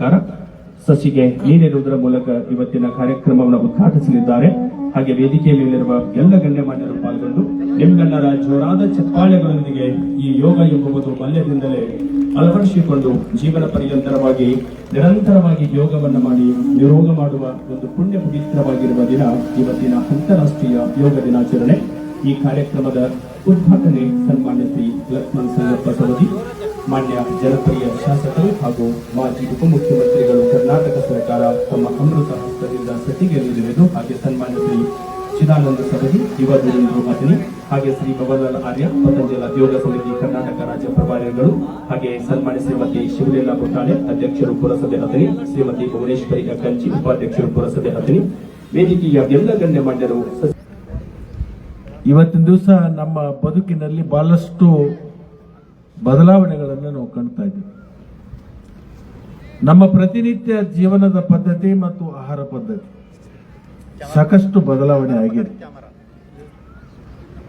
ಪ್ರಕಾರ ಸಸಿಗೆ ನೀರಿರುವುದರ ಮೂಲಕ ಇವತ್ತಿನ ಕಾರ್ಯಕ್ರಮವನ್ನು ಉದ್ಘಾಟಿಸಲಿದ್ದಾರೆ. ಹಾಗೆ ವೇದಿಕೆಯ ಮೇಲಿರುವ ಎಲ್ಲ ಗಣ್ಯಮಾನ್ಯರು ಪಾಲ್ಗೊಂಡು ನಿಮ್ಮೆಲ್ಲರ ಜೋರಾದ ಚಪ್ಪಾಳೆಗಳೊಂದಿಗೆ ಈ ಯೋಗ ಎಂಬುದು ಬಾಲ್ಯದಿಂದಲೇ ಅಳವಡಿಸಿಕೊಂಡು ಜೀವನ ಪರ್ಯಂತರವಾಗಿ ನಿರಂತರವಾಗಿ ಯೋಗವನ್ನು ಮಾಡಿ ನಿರೋಗ ಮಾಡುವ ಒಂದು ಪುಣ್ಯ ಪವಿತ್ರವಾಗಿರುವ ದಿನ ಇವತ್ತಿನ ಅಂತಾರಾಷ್ಟ್ರೀಯ ಯೋಗ ದಿನಾಚರಣೆ. ಈ ಕಾರ್ಯಕ್ರಮದ ಉದ್ಘಾಟನೆ ಸನ್ಮಾನ್ಯ ಶ್ರೀ ಲಕ್ಷ್ಮಣ್ ಸಂಗಪ್ಪ ಸವದಿ, ಮಾನ್ಯ ಜನಪ್ರಿಯ ಶಾಸಕರು ಹಾಗೂ ಮಾಜಿ ಉಪಮುಖ್ಯಮಂತ್ರಿಗಳು ಕರ್ನಾಟಕ ಸರ್ಕಾರ ತಮ್ಮ ಅಮೃತ ಹಸ್ತದಿಂದ ಸತಿಗೆ ನೀಡಿರುವುದು. ಹಾಗೆ ಸನ್ಮಾನ್ಯ ಶ್ರೀ ಚಿದಾನಂದ ಸವದಿ, ಯುವ ಧುರೀಂದ್ರ ಅತನಿ, ಹಾಗೆ ಶ್ರೀ ಭವನಲಾಲ್ ಆರ್ಯ, ಪತಂಜಲ ಯೋಗ ಸಮಿತಿ ಕರ್ನಾಟಕ ರಾಜ್ಯ ಪ್ರಭಾರಿಗಳು, ಹಾಗೆ ಸನ್ಮಾನ್ಯ ಶ್ರೀಮತಿ ಶಿವಲೀಲಾ ಪುಟ್ಟಾಳೆ, ಅಧ್ಯಕ್ಷರು ಪುರಸಭೆ ಅತನಿ, ಶ್ರೀಮತಿ ಭುವನೇಶ್ವರಿ ಅಕ್ಕಂಚಿ, ಉಪಾಧ್ಯಕ್ಷರು ಪುರಸಭೆ ಅತನಿ, ವೇದಿಕೆಯ ಎಲ್ಲ ಗಣ್ಯಮಾನ್ಯರು. ಇವತ್ತಿನ ದಿವಸ ನಮ್ಮ ಬದುಕಿನಲ್ಲಿ ಬಹಳಷ್ಟು ಬದಲಾವಣೆಗಳನ್ನು ನಾವು ಕಾಣ್ತಾ ಇದ್ದೀವಿ. ನಮ್ಮ ಪ್ರತಿನಿತ್ಯ ಜೀವನದ ಪದ್ಧತಿ ಮತ್ತು ಆಹಾರ ಪದ್ಧತಿ ಸಾಕಷ್ಟು ಬದಲಾವಣೆ ಆಗಿದೆ.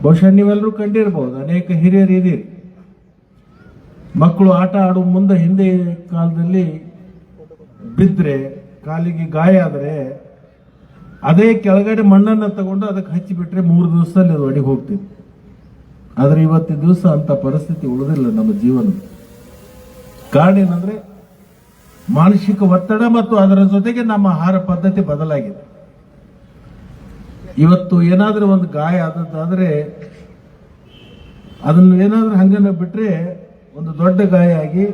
ಬಹುಶಃ ನೀವೆಲ್ಲರೂ ಕಂಡಿರಬಹುದು, ಅನೇಕ ಹಿರಿಯರು ಇದ್ದೀರಿ. ಮಕ್ಕಳು ಆಟ ಆಡುವ ಮುಂದೆ ಹಿಂದೆ ಕಾಲದಲ್ಲಿ ಬಿದ್ದರೆ, ಕಾಲಿಗೆ ಗಾಯ ಆದರೆ ಅದೇ ಕೆಳಗಡೆ ಮಣ್ಣನ್ನು ತಗೊಂಡು ಅದಕ್ಕೆ ಹಚ್ಚಿಬಿಟ್ರೆ 3 ದಿವಸದಲ್ಲಿ ಅದು ಅಡಿಗೆ ಹೋಗ್ತಿತ್ತು. ಆದರೆ ಇವತ್ತಿನ ದಿವಸ ಅಂತ ಪರಿಸ್ಥಿತಿ ಉಳಿದಿಲ್ಲ ನಮ್ಮ ಜೀವನ. ಕಾರಣ ಏನಂದ್ರೆ ಮಾನಸಿಕ ಒತ್ತಡ ಮತ್ತು ಅದರ ಜೊತೆಗೆ ನಮ್ಮ ಆಹಾರ ಪದ್ಧತಿ ಬದಲಾಗಿದೆ. ಇವತ್ತು ಏನಾದ್ರೂ ಒಂದು ಗಾಯ ಆದದ್ದಾದ್ರೆ ಅದನ್ನು ಏನಾದ್ರೂ ಹಂಗನ ಬಿಟ್ರೆ ಒಂದು ದೊಡ್ಡ ಗಾಯ ಆಗಿ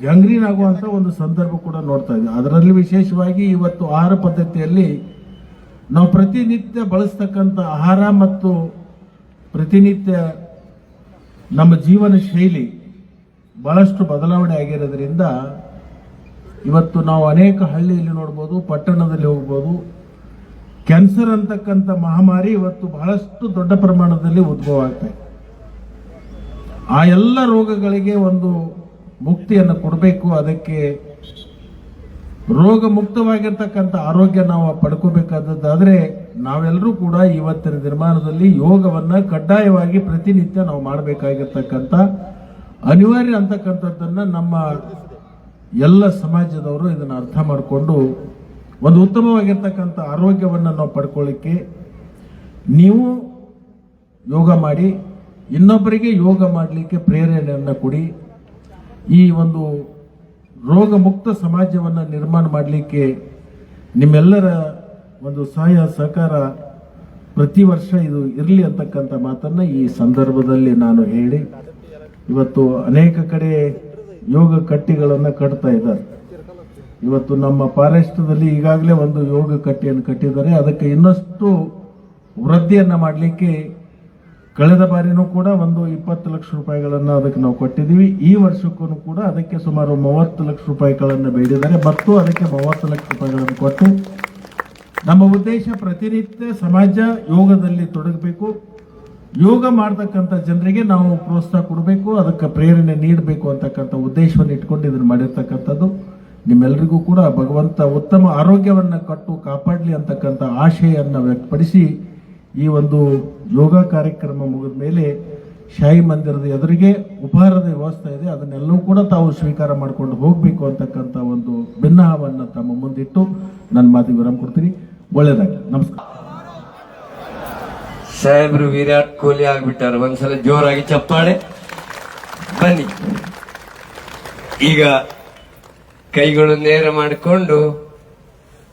ಗ್ಯಾಂಗ್ರೀನ್ ಆಗುವಂತ ಒಂದು ಸಂದರ್ಭ ಕೂಡ ನೋಡ್ತಾ ಇದ್ದೀವಿ. ಅದರಲ್ಲಿ ವಿಶೇಷವಾಗಿ ಇವತ್ತು ಆಹಾರ ಪದ್ಧತಿಯಲ್ಲಿ ನಾವು ಪ್ರತಿನಿತ್ಯ ಬಳಸ್ತಕ್ಕಂಥ ಆಹಾರ ಮತ್ತು ಪ್ರತಿನಿತ್ಯ ನಮ್ಮ ಜೀವನ ಶೈಲಿ ಬಹಳಷ್ಟು ಬದಲಾವಣೆ ಆಗಿರೋದ್ರಿಂದ ಇವತ್ತು ನಾವು ಅನೇಕ ಹಳ್ಳಿಯಲ್ಲಿ ನೋಡ್ಬೋದು, ಪಟ್ಟಣದಲ್ಲಿ ಹೋಗ್ಬೋದು, ಕ್ಯಾನ್ಸರ್ ಅಂತಕ್ಕಂಥ ಮಹಾಮಾರಿ ಇವತ್ತು ಬಹಳಷ್ಟು ದೊಡ್ಡ ಪ್ರಮಾಣದಲ್ಲಿ ಉದ್ಭವ ಆಗ್ತಾ ಇದೆ. ಆ ಎಲ್ಲ ರೋಗಗಳಿಗೆ ಒಂದು ಮುಕ್ತಿಯನ್ನು ಕೊಡಬೇಕು. ಅದಕ್ಕೆ ರೋಗ ಮುಕ್ತವಾಗಿರ್ತಕ್ಕಂಥ ಆರೋಗ್ಯ ನಾವು ಪಡ್ಕೋಬೇಕಾದದ್ದಾದ್ರೆ ನಾವೆಲ್ಲರೂ ಕೂಡ ಇವತ್ತಿನ ನಿರ್ಮಾಣದಲ್ಲಿ ಯೋಗವನ್ನ ಕಡ್ಡಾಯವಾಗಿ ಪ್ರತಿನಿತ್ಯ ನಾವು ಮಾಡಬೇಕಾಗಿರ್ತಕ್ಕಂಥ ಅನಿವಾರ್ಯ ಅಂತಕ್ಕಂಥದ್ದನ್ನ ನಮ್ಮ ಎಲ್ಲ ಸಮಾಜದವರು ಇದನ್ನು ಅರ್ಥ ಮಾಡಿಕೊಂಡು ಒಂದು ಉತ್ತಮವಾಗಿರ್ತಕ್ಕಂಥ ಆರೋಗ್ಯವನ್ನು ನಾವು ಪಡ್ಕೊಳ್ಳಿಕ್ಕೆ ನೀವು ಯೋಗ ಮಾಡಿ, ಇನ್ನೊಬ್ಬರಿಗೆ ಯೋಗ ಮಾಡಲಿಕ್ಕೆ ಪ್ರೇರಣೆಯನ್ನು ಕೊಡಿ. ಈ ಒಂದು ರೋಗ ಮುಕ್ತ ಸಮಾಜವನ್ನು ನಿರ್ಮಾಣ ಮಾಡಲಿಕ್ಕೆ ನಿಮ್ಮೆಲ್ಲರ ಒಂದು ಸಹಾಯ ಸಹಕಾರ ಪ್ರತಿ ವರ್ಷ ಇದು ಇರಲಿ ಅಂತಕ್ಕಂಥ ಮಾತನ್ನ ಈ ಸಂದರ್ಭದಲ್ಲಿ ನಾನು ಹೇಳಿ, ಇವತ್ತು ಅನೇಕ ಕಡೆ ಯೋಗ ಕಟ್ಟಿಗಳನ್ನು ಕಟ್ತಾ ಇದ್ದಾರೆ. ಇವತ್ತು ನಮ್ಮ ಫಾರೆಸ್ಟ್ದಲ್ಲಿ ಈಗಾಗಲೇ ಒಂದು ಯೋಗ ಕಟ್ಟಿಯನ್ನು ಕಟ್ಟಿದ್ದಾರೆ. ಅದಕ್ಕೆ ಇನ್ನಷ್ಟು ವೃದ್ಧಿಯನ್ನ ಮಾಡಲಿಕ್ಕೆ ಕಳೆದ ಬಾರಿನೂ ಕೂಡ ಒಂದು 20 ಲಕ್ಷ ರೂಪಾಯಿಗಳನ್ನು ಅದಕ್ಕೆ ನಾವು ಕೊಟ್ಟಿದ್ದೀವಿ. ಈ ವರ್ಷಕ್ಕೂ ಕೂಡ ಅದಕ್ಕೆ ಸುಮಾರು 30 ಲಕ್ಷ ರೂಪಾಯಿಗಳನ್ನು ಬೇಡಿದ್ದಾರೆ ಮತ್ತು ಅದಕ್ಕೆ 30 ಲಕ್ಷ ರೂಪಾಯಿಗಳನ್ನು ಕೊಟ್ಟು ನಮ್ಮ ಉದ್ದೇಶ ಪ್ರತಿನಿತ್ಯ ಸಮಾಜ ಯೋಗದಲ್ಲಿ ತೊಡಗಬೇಕು. ಯೋಗ ಮಾಡತಕ್ಕಂಥ ಜನರಿಗೆ ನಾವು ಪ್ರೋತ್ಸಾಹ ಕೊಡಬೇಕು, ಅದಕ್ಕೆ ಪ್ರೇರಣೆ ನೀಡಬೇಕು ಅಂತಕ್ಕಂಥ ಉದ್ದೇಶವನ್ನು ಇಟ್ಕೊಂಡು ಇದನ್ನು ಮಾಡಿರ್ತಕ್ಕಂಥದ್ದು. ನಿಮ್ಮೆಲ್ಲರಿಗೂ ಕೂಡ ಭಗವಂತ ಉತ್ತಮ ಆರೋಗ್ಯವನ್ನು ಕೊಟ್ಟು ಕಾಪಾಡಲಿ ಅಂತಕ್ಕಂಥ ಆಶೆಯನ್ನು ವ್ಯಕ್ತಪಡಿಸಿ ಈ ಒಂದು ಯೋಗ ಕಾರ್ಯಕ್ರಮ ಮುಗಿದ ಮೇಲೆ ಶಾಹಿ ಮಂದಿರದ ಎದುರಿಗೆ ಉಪಹಾರದ ವ್ಯವಸ್ಥೆ ಇದೆ, ಅದನ್ನೆಲ್ಲವೂ ಕೂಡ ತಾವು ಸ್ವೀಕಾರ ಮಾಡಿಕೊಂಡು ಹೋಗಬೇಕು ಅಂತಕ್ಕಂಥ ಒಂದು ಭಿನ್ನಹವನ್ನು ತಮ್ಮ ಮುಂದಿಟ್ಟು ನನ್ನ ಮಾತಿಗೆ ವಿರಾಮ ಕೊಡ್ತೀನಿ. ಒಳ್ಳೆಯದಾಗಿ. ನಮಸ್ಕಾರ. ಸಾಹೇಬ್ರು ವಿರಾಟ್ ಕೊಹ್ಲಿ ಆಗ್ಬಿಟ್ಟಾರ. ಒಂದ್ಸಲ ಜೋರಾಗಿ ಚಪ್ಪಾಳೆ. ಬನ್ನಿ, ಈಗ ಕೈಗಳು ನೇರ ಮಾಡಿಕೊಂಡು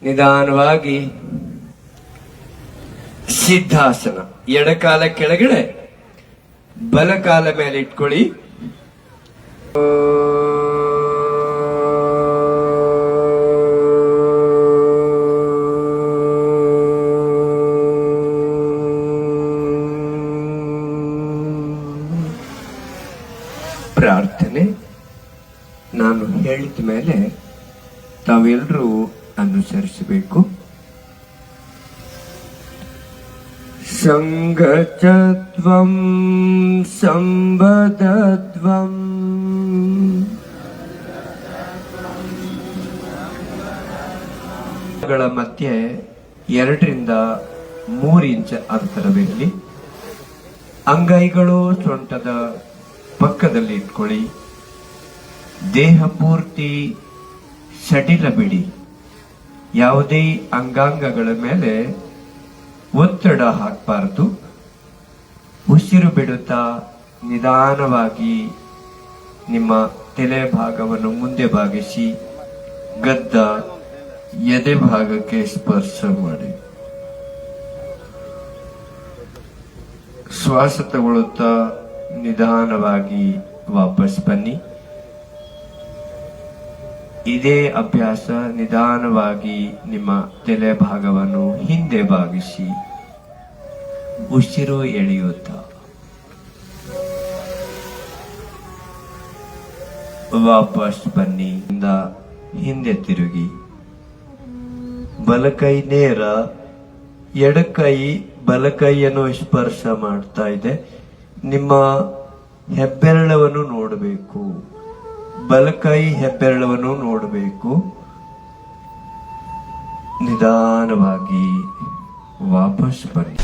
ನಿಧಾನವಾಗಿ ಸಿದ್ಧಾಸನ, ಎಡಕಾಲ ಕೆಳಗಡೆ ಬಲಕಾಲ ಮೇಲೆ ಇಟ್ಕೊಳ್ಳಿ. ಪ್ರಾರ್ಥನೆ ನಾನು ಹೇಳಿದ ಮೇಲೆ ತಾವೆಲ್ಲರೂ ಅನುಸರಿಸಬೇಕು. ಸಂಗಚತ್ವಂ ಸಂಬದತ್ವಂ ಗಳ ಮಧ್ಯೆ 2 ರಿಂದ 3 ಇಂಚ್ ಅಂತರವಿರಲಿ. ಅಂಗೈಗಳು ಸೊಂಟದ ಪಕ್ಕದಲ್ಲಿ ಇಟ್ಕೊಳ್ಳಿ. ದೇಹ ಪೂರ್ತಿ ಸಡಿಲ ಬಿಡಿ. ಯಾವುದೇ ಅಂಗಾಂಗಗಳ ಮೇಲೆ ಒತ್ತಡ ಹಾಕಬಾರದು. ಉಸಿರು ಬಿಡುತ್ತಾ ನಿಧಾನವಾಗಿ ನಿಮ್ಮ ತಲೆ ಭಾಗವನ್ನು ಮುಂದೆ ಭಾಗಿಸಿ ಗದ್ದ ಎದೆ ಭಾಗಕ್ಕೆ ಸ್ಪರ್ಶ ಮಾಡಿ. ಶ್ವಾಸ ತಗೊಳ್ಳುತ್ತಾ ನಿಧಾನವಾಗಿ ವಾಪಸ್ ಬನ್ನಿ. ಇದೇ ಅಭ್ಯಾಸ ನಿಧಾನವಾಗಿ ನಿಮ್ಮ ತಲೆ ಭಾಗವನ್ನು ಹಿಂದೆ ಭಾಗಿಸಿ ಉಸಿರು ಎಳೆಯುತ್ತಾ ವಾಪಸ್ ಬನ್ನಿ. ಹಿಂದೆ ತಿರುಗಿ ಬಲಕೈ ನೇರ, ಎಡಕೈ ಬಲಕೈಯನ್ನು ಸ್ಪರ್ಶ ಮಾಡ್ತಾ ಇದೆ. ನಿಮ್ಮ ಹೆಬ್ಬೆರಳವನ್ನು ನೋಡಬೇಕು, ಬಲಕೈ ಹೆಬ್ಬೆರಳವನ್ನು ನೋಡಬೇಕು. ನಿಧಾನವಾಗಿ ವಾಪಸ್ ಬನ್ನಿ.